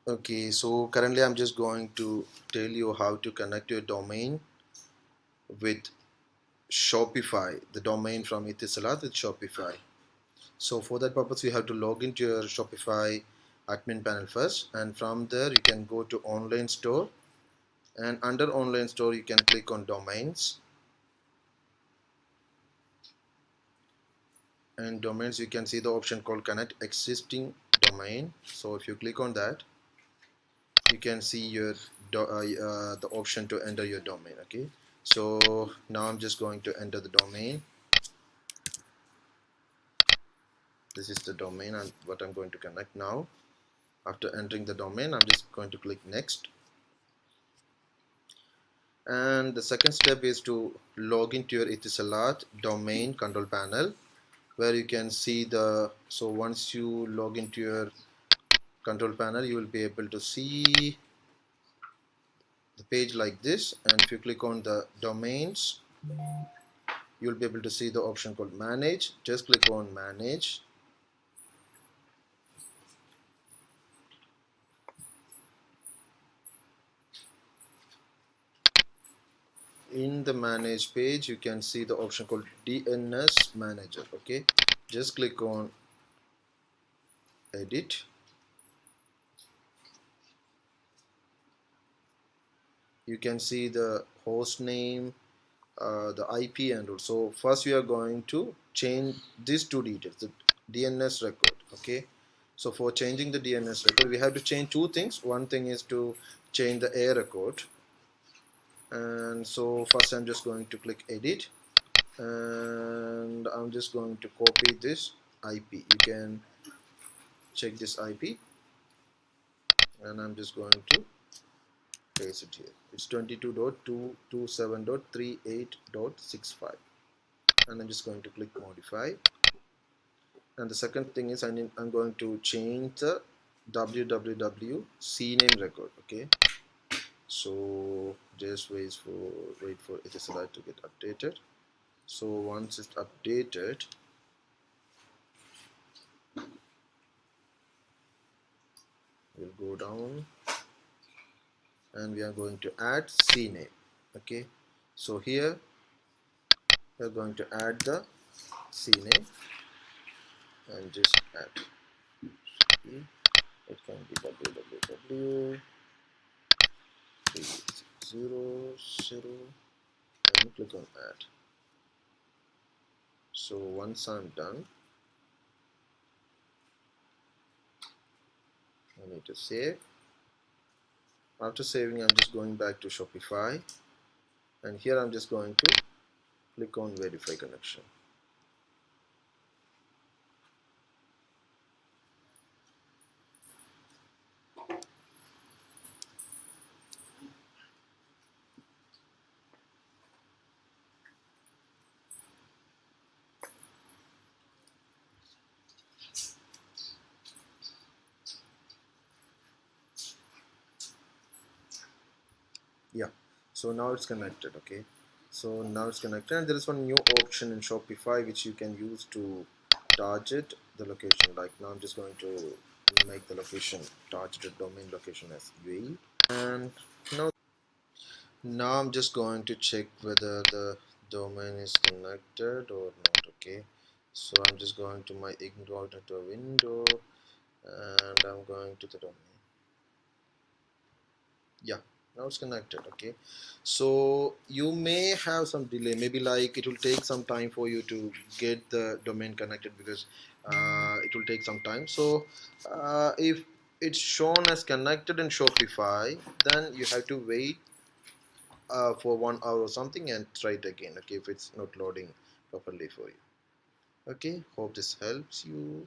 Okay, so currently I'm just going to tell you how to connect your domain with Shopify, the domain from Etisalat with Shopify. So for that purpose, you have to log into your Shopify admin panel first, and from there you can go to online store, and under online store you can click on domains, and domains you can see the option called connect existing domain. So if you click on that, you can see your the option to enter your domain. Okay, so now I'm just going to enter the domain. This is the domain and what I'm going to connect now. After entering the domain, I'm just going to click next, and the second step is to log into your Etisalat domain control panel, where you can see the, so once you log into your control panel, you will be able to see the page like this. And if you click on the domains, you'll be able to see the option called manage. Just click on manage. In the manage page, you can see the option called DNS manager. Okay, just click on edit. You can see the host name, the IP, and also first we are going to change these two details, the DNS record. Okay, so for changing the DNS record, we have to change two things. One thing is to change the A record, and so first I'm just going to click edit, and I'm just going to copy this IP. You can check this IP, and I'm just going to paste it here. It's 22.227.38.65, and I'm just going to click modify. And the second thing is I'm going to change the www cname record. Okay, so just wait for Etisalat to get updated. So once it's updated, we'll go down and we are going to add cname. Okay, so here we're going to add the cname and just add. Okay, it can be www 300 and click on add. So once I'm done, I need to save. After saving, I'm just going back to Shopify, and here I'm just going to click on verify connection. Yeah, so now it's connected. Okay, so now it's connected, and there is one new option in Shopify which you can use to target the location. Like now I'm just going to make the location targeted domain location as UAE, and now I'm just going to check whether the domain is connected or not. Okay, so I'm just going to my incognito window, and I'm going to the domain. Yeah, now it's connected. Okay, so you may have some delay, maybe like it will take some time for you to get the domain connected, because it will take some time. So if it's shown as connected in Shopify, then you have to wait for 1 hour or something and try it again. Okay, if it's not loading properly for you. Okay, hope this helps you.